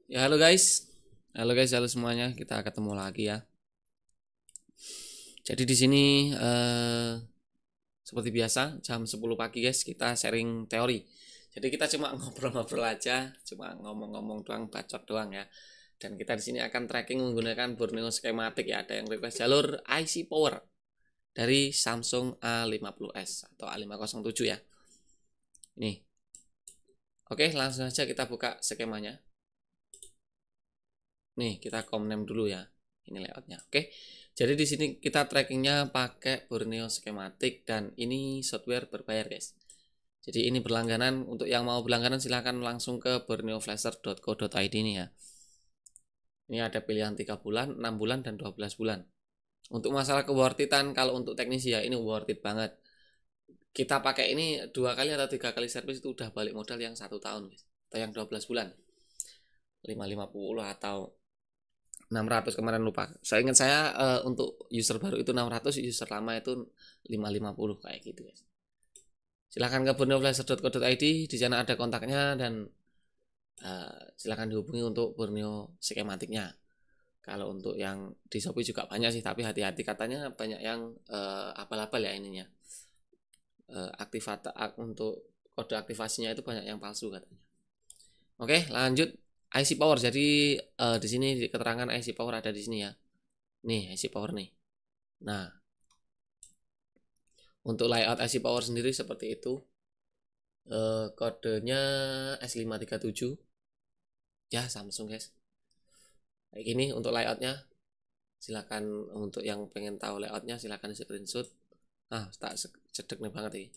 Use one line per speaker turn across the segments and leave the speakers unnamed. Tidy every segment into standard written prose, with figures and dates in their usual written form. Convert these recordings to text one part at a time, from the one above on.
Ya halo semuanya, kita ketemu lagi ya. Jadi di sini seperti biasa jam 10 pagi guys, kita sharing teori. Jadi kita cuma ngobrol-ngobrol aja, cuma ngomong-ngomong doang, bacot doang ya. Dan kita di sini akan tracking menggunakan Borneo Schematic ya. Ada yang request jalur IC Power dari Samsung A50s atau A507 ya. Ini. Oke, langsung saja kita buka skemanya. Nih, kita komnem dulu ya. Ini layoutnya. Oke. Jadi di sini kita trackingnya pakai Borneo Schematic dan ini software berbayar guys. Jadi ini berlangganan. Untuk yang mau berlangganan silahkan langsung ke borneoflasher.co.id ini ya. Ini ada pilihan 3 bulan, 6 bulan, dan 12 bulan. Untuk masalah keworthitan, kalau untuk teknisi ya ini worth it banget. Kita pakai ini 2 kali atau 3 kali servis itu udah balik modal yang 1 tahun guys. Atau yang 12 bulan. 550 atau 600 kemarin lupa. Saya ingat untuk user baru itu 600, user lama itu 550 kayak gitu guys. Silahkan ke borneoflasher.co.id, di sana ada kontaknya dan silahkan dihubungi untuk Borneo skematiknya. Kalau untuk yang di Shopee juga banyak sih, tapi hati-hati katanya banyak yang abal-abal ya ininya. Untuk kode aktivasinya itu banyak yang palsu katanya. Oke, lanjut. IC Power. Jadi di sini di keterangan IC Power ada di sini ya. Nih IC Power nih. Nah, untuk layout IC Power sendiri seperti itu. Kodenya S537. Ya, Samsung guys. Kayak gini untuk layoutnya. Silakan untuk yang pengen tahu layoutnya silakan screenshot. Tak cedek nih banget ini.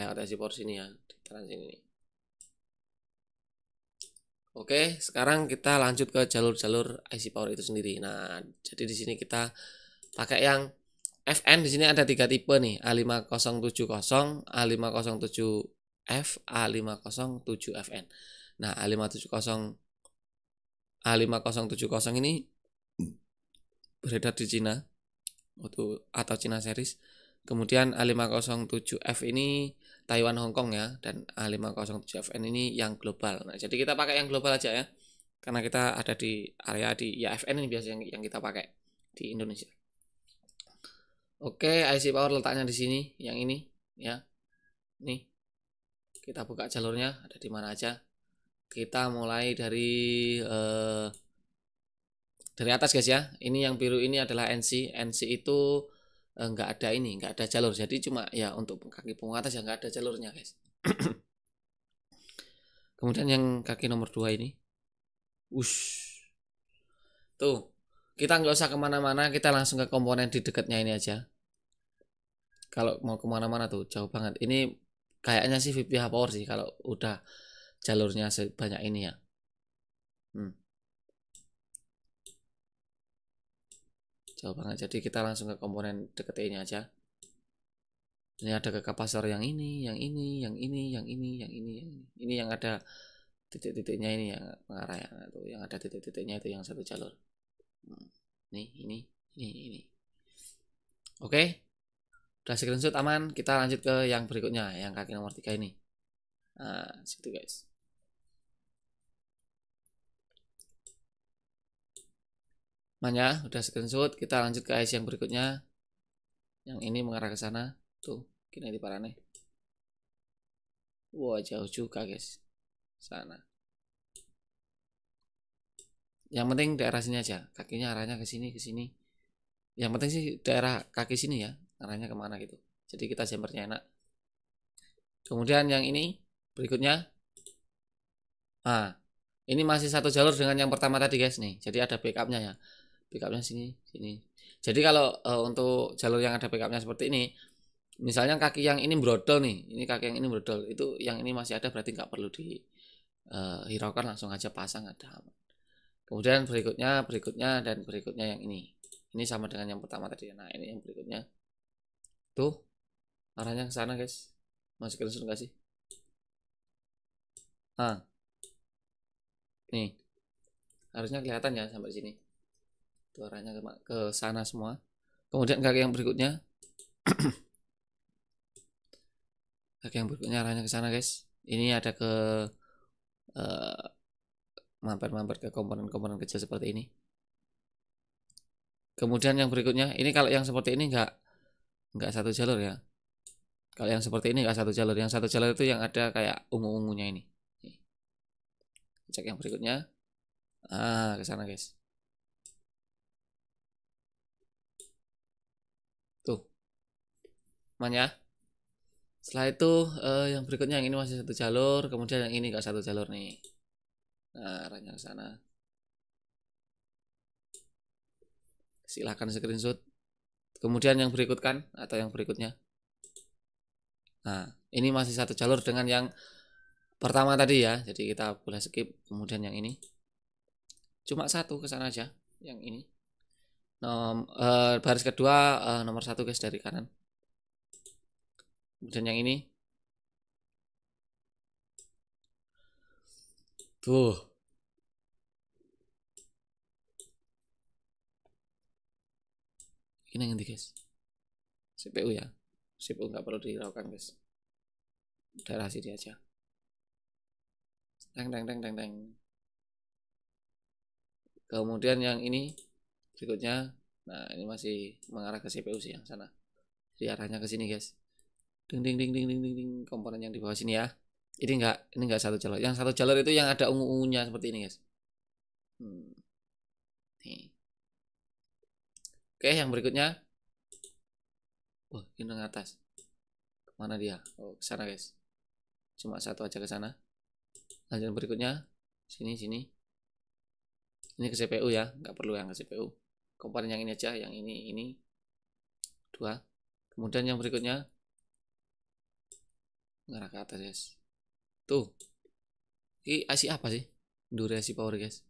Layout IC Power sini ya, di kanan sini nih. Oke, sekarang kita lanjut ke jalur-jalur IC Power itu sendiri. Nah, jadi di sini kita pakai yang FN. Di sini ada 3 tipe nih, A5070, A507F, A507FN. Nah, A5070 ini beredar di Cina atau Cina series. Kemudian A507F ini Taiwan Hongkong ya, dan A507FN ini yang global. Nah, jadi kita pakai yang global aja ya. Karena kita ada di area di FN ini biasanya yang kita pakai di Indonesia. Oke, IC Power letaknya di sini, yang ini ya. Nih. Kita buka jalurnya ada di mana aja. Kita mulai dari atas guys ya. Ini yang biru ini adalah NC. NC itu nggak ada jalur. Jadi cuma ya untuk kaki punggung atas ya nggak ada jalurnya guys. Kemudian yang kaki nomor 2 ini, tuh kita nggak usah kemana-mana, kita langsung ke komponen di dekatnya ini aja. Kalau mau kemana-mana tuh jauh banget. Ini kayaknya sih VPH Power sih kalau udah jalurnya sebanyak ini ya. Jauh banget. Jadi kita langsung ke komponen deket ini aja. Ini ada ke kapasitor yang ini, yang ini, yang ini, yang ini, yang ini, yang ini. Ini yang ada titik-titiknya ini yang mengarah ya. Tuh, yang ada titik-titiknya itu yang satu jalur. Nih, ini. Oke. Udah screenshot aman, kita lanjut ke yang berikutnya, yang kaki nomor 3 ini. Nah, situ guys. Mana udah screenshot, kita lanjut ke IC yang berikutnya. Yang ini mengarah ke sana. Tuh, gini di parane. Wah, jauh juga guys. Sana. Yang penting daerah sini aja, kakinya arahnya ke sini, ke sini. Yang penting sih daerah kaki sini ya, arahnya kemana gitu. Jadi kita jumpernya enak. Kemudian yang ini berikutnya. Ini masih satu jalur dengan yang pertama tadi guys nih. Jadi ada backupnya ya. Backupnya sini, sini. Jadi kalau untuk jalur yang ada backupnya seperti ini, misalnya kaki yang ini brodol nih, ini kaki yang ini brodol, itu yang ini masih ada berarti nggak perlu dihiraukan, langsung aja pasang ada. Kemudian berikutnya, dan berikutnya yang ini. Ini sama dengan yang pertama tadi. Nah, ini yang berikutnya. Tuh, arahnya ke sana, guys. Masih screenshot nggak sih? Nih. Harusnya kelihatan ya sampai sini. Tuh arahnya ke sana semua. Kemudian kaki yang berikutnya. Kaki yang berikutnya arahnya ke sana, guys. Ini ada ke mampir-mampir ke komponen-komponen kecil seperti ini. Kemudian yang berikutnya, ini kalau yang seperti ini nggak satu jalur ya. Kalau yang seperti ini nggak satu jalur. Yang satu jalur itu yang ada kayak ungu-ungunya ini. Cek yang berikutnya. Ke sana guys. Tuh. Aman ya. Setelah itu yang berikutnya yang ini masih satu jalur, kemudian yang ini nggak satu jalur nih. Nah, arahnya ke sana. Silahkan screenshot. Kemudian yang berikutkan atau yang berikutnya. Nah, ini masih satu jalur dengan yang pertama tadi ya. Jadi kita boleh skip. Kemudian yang ini cuma satu ke sana aja. Yang ini. Baris kedua nomor 1 guys dari kanan. Kemudian yang ini. Tuh. Ini yang nanti guys. CPU ya. CPU nggak perlu dihiraukan guys. Daerah sini aja. Teng teng teng teng teng. Kemudian yang ini berikutnya. Nah, ini masih mengarah ke CPU sih yang sana. Jadi arahnya ke sini guys. Ding ding ding ding ding ding ding. Komponen yang di bawah sini ya. Ini enggak satu jalur. Yang satu jalur itu yang ada ungu-ungunya seperti ini guys. Nih. Oke, yang berikutnya. Ini ke atas. Kemana dia? Ke sana guys. Cuma satu aja ke sana. Lanjut yang berikutnya. Sini. Ini ke CPU ya. Nggak perlu yang ke CPU. Komponen yang ini aja. Yang ini. 2. Kemudian yang berikutnya. Mengarah ke atas guys. Tuh. Ini IC apa sih? Durasi power guys.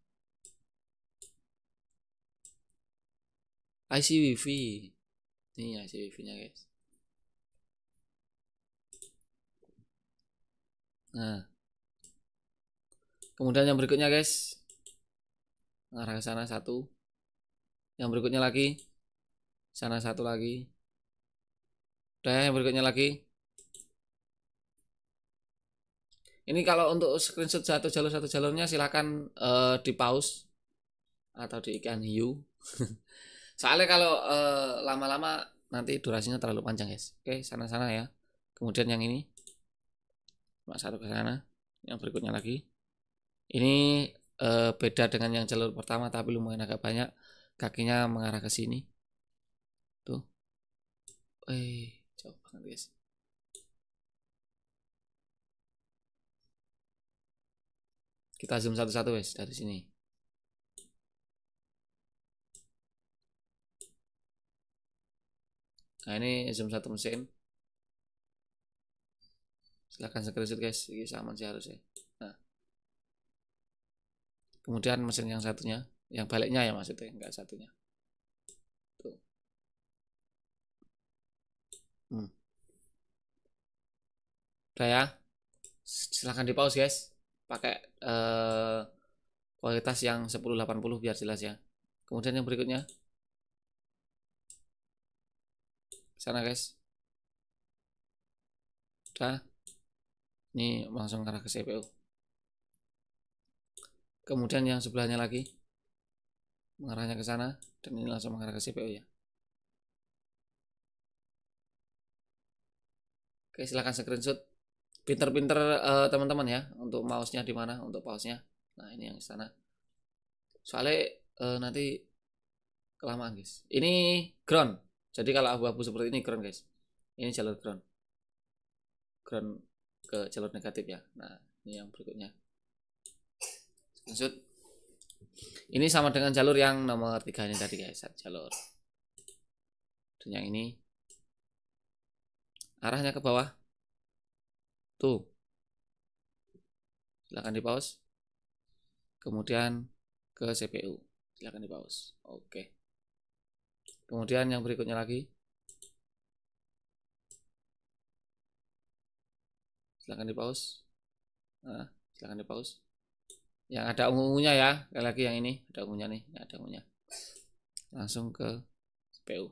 IC wifi. Ini IC wifi nya guys. Nah. Kemudian yang berikutnya guys. Mengarah ke sana 1. Yang berikutnya lagi. Sana 1 lagi. Udah yang berikutnya lagi. Ini kalau untuk screenshot satu jalurnya silahkan di pause atau di ikan hiu. Soalnya kalau lama-lama nanti durasinya terlalu panjang guys. Oke, sana-sana ya. Kemudian yang ini cuma satu ke sana. Yang berikutnya lagi. Ini beda dengan yang jalur pertama tapi lumayan agak banyak. Kakinya mengarah ke sini. Tuh. Jauh banget guys. Kita zoom satu-satu guys dari sini. Nah, ini zoom satu mesin. Silahkan screenshot guys. Ini sama sih harusnya. Nah. Kemudian mesin yang satunya, yang baliknya ya maksudnya, enggak satunya. Tuh. Udah ya. Silahkan di pause guys. Pakai kualitas yang 1080 biar jelas ya. Kemudian yang berikutnya. Sana guys. Udah. Ini langsung arah ke CPU. Kemudian yang sebelahnya lagi. Mengarahnya ke sana. Dan ini langsung mengarah ke CPU ya. Oke, silahkan screenshot. Pinter-pinter teman-teman ya. Untuk mouse-nya di mana, untuk pause-nya. Nah, ini yang sana. Soalnya nanti kelamaan guys. Ini ground. Jadi kalau abu-abu seperti ini ground guys. Ini jalur ground. Ground ke jalur negatif ya. Nah, ini yang berikutnya. Screenshot. Ini sama dengan jalur yang nomor 3 ini tadi guys, jalur. Dan yang ini arahnya ke bawah. Tuh. Silahkan di pause. Kemudian ke CPU. Silahkan di pause. Oke. Kemudian yang berikutnya lagi. Silahkan di pause. Nah, silahkan di pause. Yang ada ungu-ungunya ya. Sekali lagi yang ini ada ungunya nih, ada ungunya. Langsung ke CPU.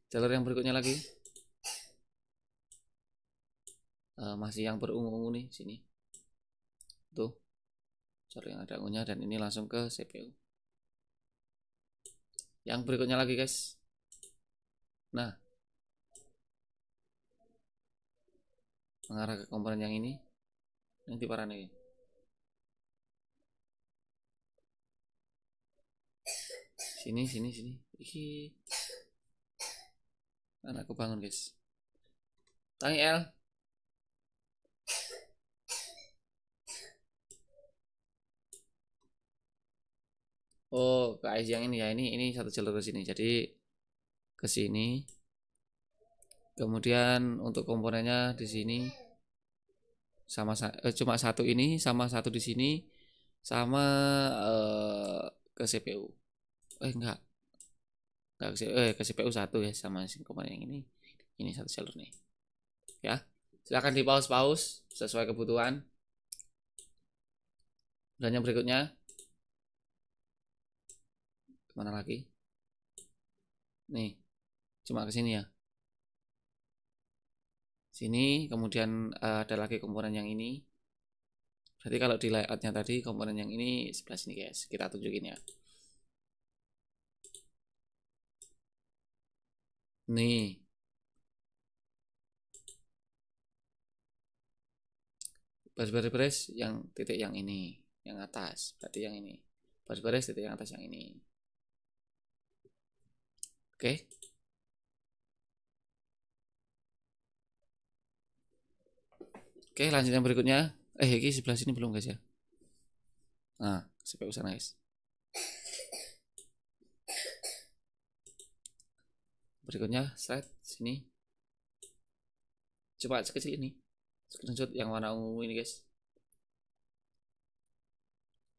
Jalur yang berikutnya lagi. Masih yang berungu-ungu nih sini. tuh jalur yang ada ungunya, dan ini langsung ke CPU. Yang berikutnya lagi guys, nah mengarah ke komponen yang ini, nanti parane sini sini sini. Anakku bangun guys, tangi L. Oh, ke IC yang ini ya, ini satu jalur ke sini, jadi ke sini. Kemudian untuk komponennya di sini sama cuma satu ini, sama satu di sini, sama ke CPU. Enggak ke CPU satu ya, sama komponen yang ini satu jalur nih ya. Silahkan di pause sesuai kebutuhan. Dan yang berikutnya kemana lagi nih, cuma ke sini ya, sini. Kemudian ada lagi komponen yang ini. Berarti kalau di layoutnya tadi komponen yang ini sebelah sini guys, kita tunjukin ya. Nih, baris-baris yang titik yang ini, yang atas, berarti yang ini. Baris-baris titik yang atas yang ini. Oke. Oke, lanjut yang berikutnya. Ini sebelah sini belum guys ya. Nah, CPU sana guys. Berikutnya slide sini. Coba sekecil ini. Screenshot yang warna ungu ini guys.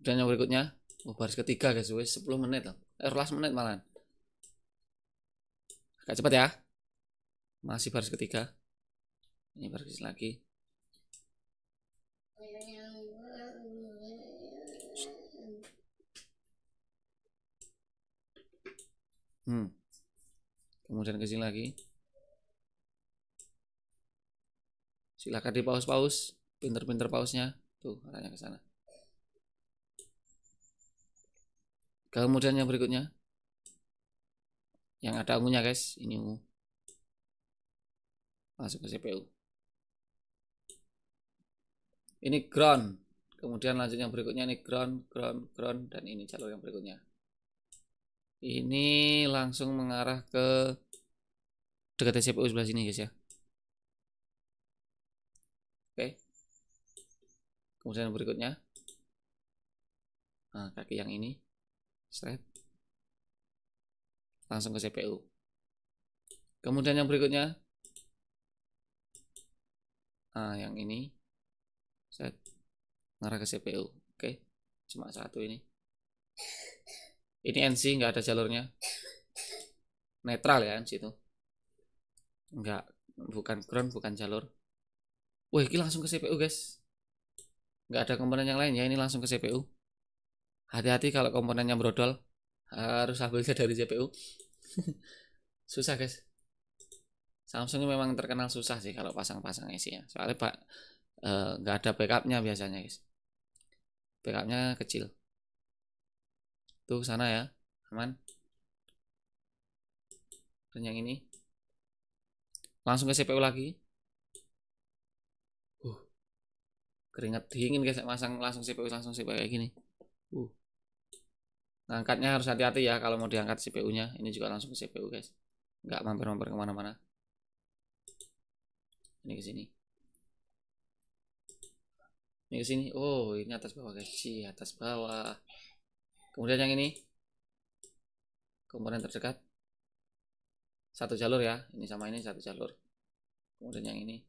Dan yang berikutnya, baris ketiga guys, wes 10 menit loh. 11 menit malah. Agak cepat ya. Masih baris ketiga. Ini baris lagi. Kemudian ke sini lagi. Silakan di pause, pinter-pinter pausnya. Tuh, arahnya ke sana. Kemudian yang berikutnya, yang ada ungunya guys, ini ungu. Masuk ke CPU. Ini ground. Kemudian lanjut yang berikutnya, ini ground, dan ini jalur yang berikutnya. Ini langsung mengarah ke dekat CPU sebelah sini guys ya. Oke. Kemudian yang berikutnya, nah, kaki yang ini, straight, langsung ke CPU. Kemudian yang berikutnya, nah yang ini, set, mengarah ke CPU. Oke, cuma satu ini. Ini NC, nggak ada jalurnya, netral ya NC itu. Enggak, bukan ground, bukan jalur. Wih, ini langsung ke CPU guys. Nggak ada komponen yang lain ya, ini langsung ke CPU. Hati-hati kalau komponennya brodol, harus ambilnya dari CPU. Susah guys. Samsung memang terkenal susah sih kalau pasang-pasang IC ya. Soalnya pak nggak ada backupnya biasanya guys. Backupnya kecil. Tuh sana ya, aman. Dan yang ini langsung ke CPU lagi. Keringat dingin guys, masang langsung CPU kayak gini. Ngangkatnya harus hati-hati ya kalau mau diangkat CPU-nya. Ini juga langsung ke CPU guys, nggak mampir-mampir kemana-mana. Ini ke sini. Ini ke sini. Oh, ini atas bawah guys. Atas bawah. Kemudian yang ini komponen terdekat satu jalur ya. Ini sama ini satu jalur. Kemudian yang ini.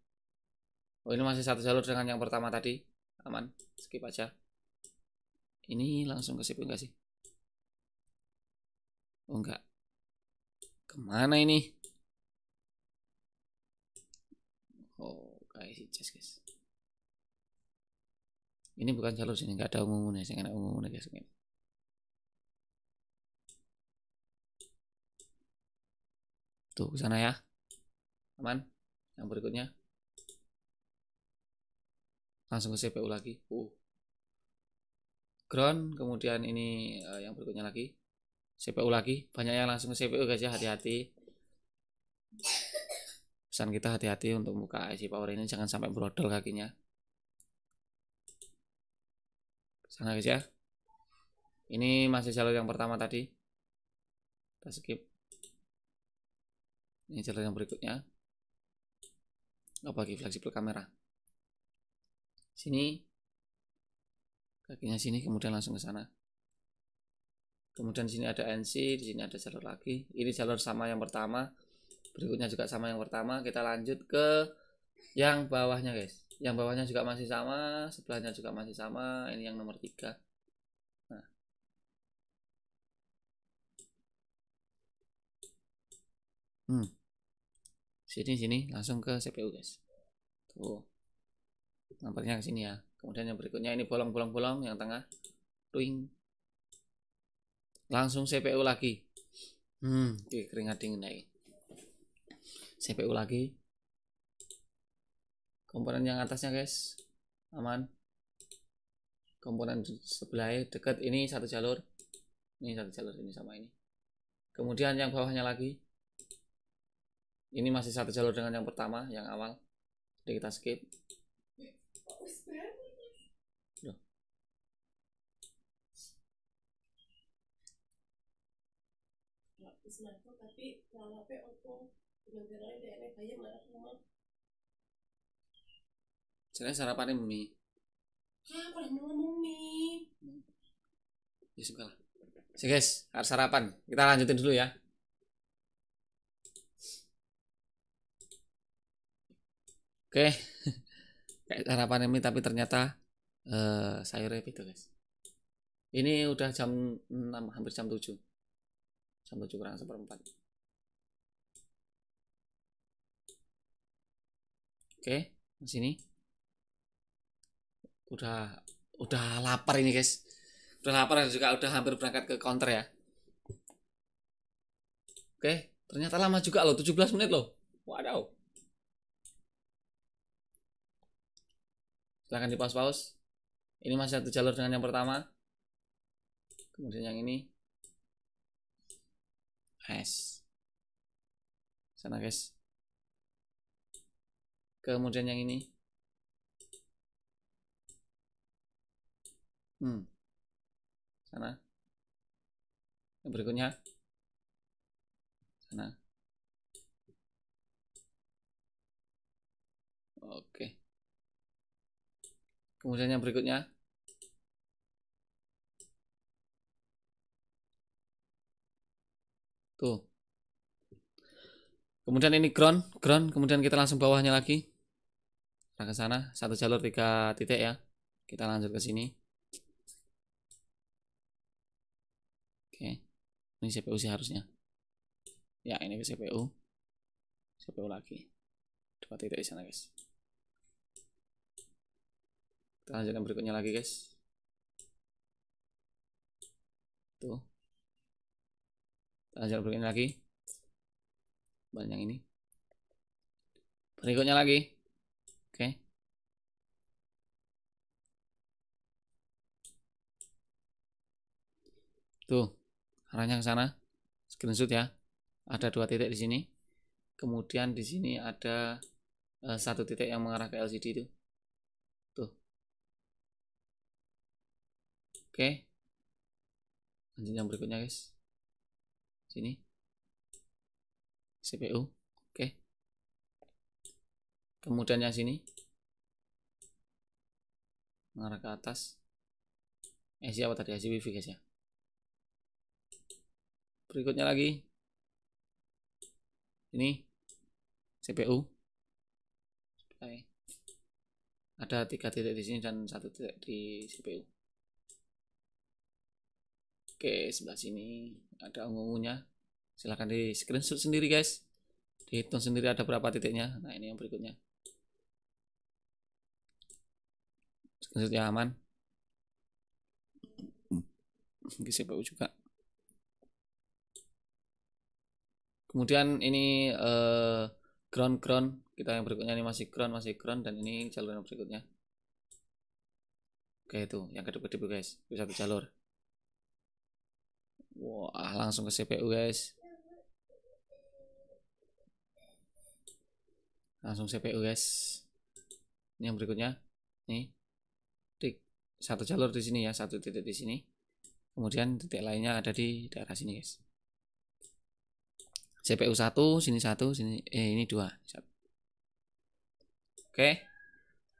Oh, ini masih satu jalur dengan yang pertama tadi. Aman. Skip aja. Ini langsung ke CPU enggak sih? Oh enggak. Kemana ini? Oh, kayak si Jess guys. Ini bukan jalur sini, nggak ada umumnya, saya nggak ada umumnya guys. Tuh ke sana ya, aman. Yang berikutnya langsung ke CPU lagi. ground, kemudian ini yang berikutnya lagi CPU lagi. Banyak yang langsung ke CPU guys ya, hati-hati. Pesan kita hati-hati untuk buka IC power ini, jangan sampai brodol kakinya. Sana guys ya. Ini masih jalur yang pertama tadi. Kita skip. Ini jalur yang berikutnya. Bagi fleksibel kamera. Sini. Kakinya sini, kemudian langsung ke sana. Kemudian sini ada NC, di sini ada jalur lagi. Ini jalur sama yang pertama. Berikutnya juga sama yang pertama. Kita lanjut ke yang bawahnya guys. Yang bawahnya juga masih sama, sebelahnya juga masih sama. Ini yang nomor 3. Nah. Sini langsung ke CPU guys. Tuh. Nampaknya ke sini ya. Kemudian yang berikutnya ini bolong-bolong yang tengah. Twing. Langsung CPU lagi. Keringat dingin lagi. CPU lagi. Komponen yang atasnya guys aman. Komponen sebelah dekat ini satu jalur. Ini satu jalur ini sama ini. Kemudian yang bawahnya lagi. Ini masih satu jalur dengan yang pertama, yang awal. Jadi kita skip. Loh. Saya sarapannya mie.
Apa yang ngomong mie?
Ya sudah lah. Oke guys, harus sarapan. Kita lanjutin dulu ya. Oke. Kayak sarapan mie tapi ternyata sayurnya itu guys. Ini udah jam 6, hampir jam 7. Jam 7 kurang 1/4. Oke, di sini. Udah lapar ini guys. Udah lapar dan juga udah hampir berangkat ke counter ya. Oke, ternyata lama juga loh, 17 menit loh. Waduh. Silahkan di pause-pause. Ini masih satu jalur dengan yang pertama. Kemudian yang ini. Sana guys. Kemudian yang ini. Sana. Yang berikutnya. Sana. Oke. Kemudian yang berikutnya. Tuh. Kemudian ini ground, kemudian kita langsung bawahnya lagi. Nah, ke sana, satu jalur 3 titik ya. Kita lanjut ke sini. Oke. Ini CPU sih harusnya. Ya, ini ke CPU. CPU lagi. 2 titik di sana, guys. Kita lanjut yang berikutnya lagi, guys. Tuh. Kita lanjut yang berikutnya lagi. Ban yang ini. Berikutnya lagi. Oke. Tuh. Arahnya ke sana. Screenshot ya. Ada 2 titik di sini. Kemudian di sini ada 1 titik yang mengarah ke LCD itu. Tuh. Oke. Lanjut yang berikutnya, guys. Sini. CPU. Oke. Kemudian yang sini. Mengarah ke atas. Apa tadi? IC wifi, guys ya. Berikutnya lagi. Ini. CPU. Ada 3 titik di sini dan 1 titik di CPU. Oke, sebelah sini ada ungu-ungunya. Silahkan di screenshot sendiri guys. Dihitung sendiri ada berapa titiknya. Nah, ini yang berikutnya. Screenshotnya aman. Di CPU juga. Kemudian ini ground. Kita yang berikutnya ini masih ground dan ini jalur yang berikutnya. Oke, itu yang kedip-kedip guys, itu satu jalur. Wah, langsung ke CPU guys. Langsung CPU guys. Ini yang berikutnya. Nih. Tik satu jalur di sini ya, satu titik di sini. Kemudian titik lainnya ada di daerah sini guys. CPU 1, sini 1, sini ini 2. Oke.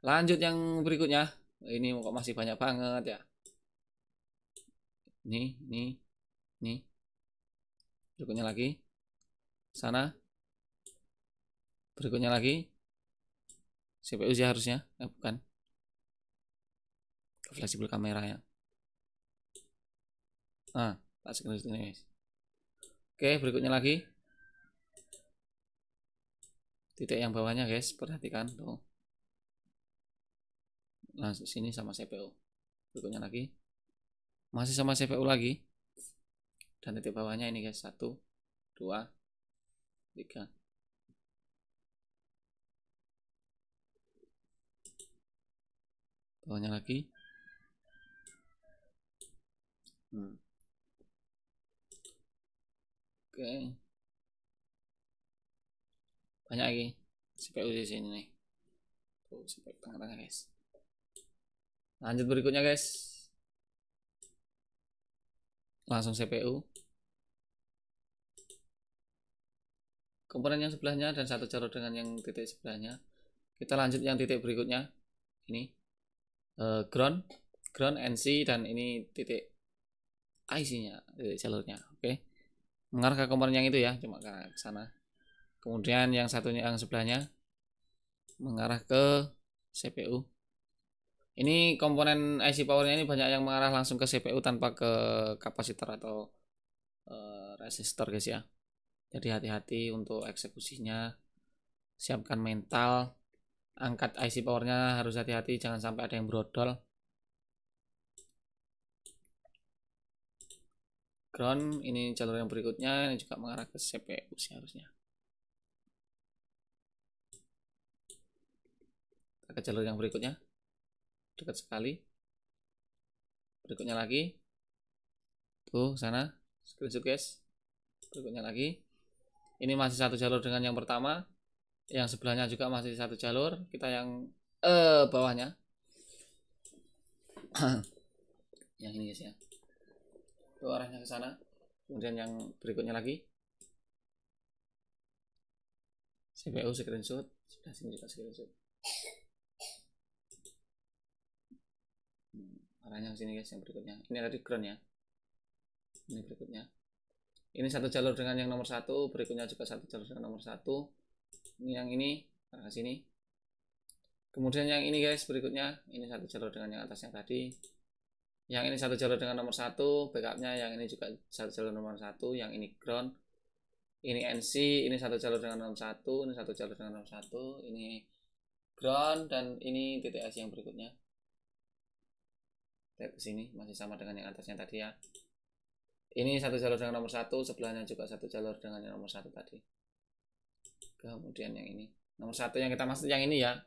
Lanjut yang berikutnya. Ini kok masih banyak banget ya. Nih. Berikutnya lagi. Sana. Berikutnya lagi. CPU sih harusnya. Bukan. Fleksibel kameranya. Nah, tak sekali ini guys. Oke, berikutnya lagi. Titik yang bawahnya guys, perhatikan tuh. Langsung sini sama CPU. Berikutnya lagi. Masih sama CPU lagi. Dan titik bawahnya ini guys, 1 2 3. Bawahnya lagi. Oke. Banyak lagi CPU di sini nih. Tuh, CPU tengah-tengah guys. Lanjut berikutnya guys. Langsung CPU. Komponen yang sebelahnya dan satu jalur dengan yang titik sebelahnya. Kita lanjut yang titik berikutnya. Ini ground NC, dan ini titik IC-nya, titik jalurnya. Oke. Mengarah ke komponen yang itu ya, cuma ke sana. Kemudian yang satunya yang sebelahnya mengarah ke CPU. Ini komponen IC powernya ini banyak yang mengarah langsung ke CPU tanpa ke kapasitor atau resistor guys ya. Jadi hati-hati untuk eksekusinya. Siapkan mental. Angkat IC powernya harus hati-hati, jangan sampai ada yang brodol. Ground, ini jalur yang berikutnya, ini juga mengarah ke CPU sih harusnya. Ke jalur yang berikutnya, dekat sekali. Berikutnya lagi, tuh sana, screenshot guys. Berikutnya lagi, ini masih satu jalur dengan yang pertama, yang sebelahnya juga masih satu jalur. Kita yang bawahnya, yang ini guys ya, itu arahnya ke sana. Kemudian yang berikutnya lagi, CPU screenshot, sebelah sini juga screenshot. Arahnya ke sini guys, yang berikutnya. Ini tadi ground ya. Ini berikutnya. Ini satu jalur dengan yang nomor 1, berikutnya juga satu jalur dengan nomor 1. Ini yang ini arah ke sini. Kemudian yang ini guys, berikutnya ini satu jalur dengan yang atasnya tadi. Yang ini satu jalur dengan nomor 1, backupnya. Yang ini juga satu jalur nomor 1, yang ini ground. Ini NC, ini satu jalur dengan nomor 1, ini satu jalur dengan nomor 1, ini ground, dan ini titik IC yang berikutnya. Lihat ke sini masih sama dengan yang atasnya tadi ya. Ini satu jalur dengan nomor 1, sebelahnya juga satu jalur dengan yang nomor 1 tadi. Kemudian yang ini nomor 1 yang kita maksud yang ini ya,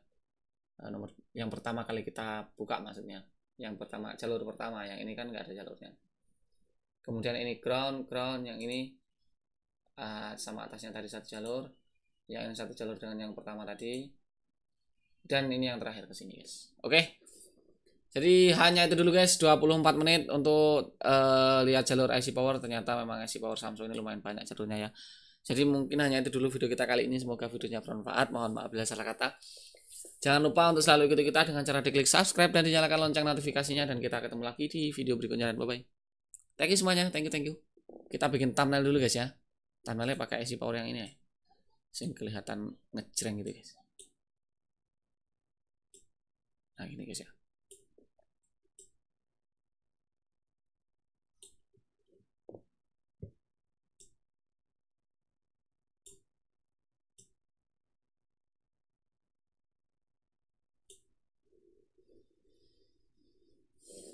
nomor yang pertama kali kita buka maksudnya, yang pertama, jalur pertama. Yang ini kan nggak ada jalurnya. Kemudian ini ground, yang ini sama atasnya tadi satu jalur, yang ini satu jalur dengan yang pertama tadi, dan ini yang terakhir ke sini guys. Oke. Jadi hanya itu dulu guys, 24 menit untuk lihat jalur IC power. Ternyata memang IC power Samsung ini lumayan banyak jalurnya ya. Jadi mungkin hanya itu dulu video kita kali ini. Semoga videonya bermanfaat. Mohon maaf bila salah kata. Jangan lupa untuk selalu ikuti kita dengan cara diklik subscribe dan dinyalakan lonceng notifikasinya. Dan kita ketemu lagi di video berikutnya, dan bye bye. Thank you semuanya, thank you. Kita bikin thumbnail dulu guys ya. Thumbnailnya pakai IC power yang ini ya, sehingga kelihatan ngejreng gitu guys. Nah gini guys ya.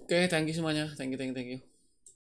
Oke, thank you semuanya, thank you.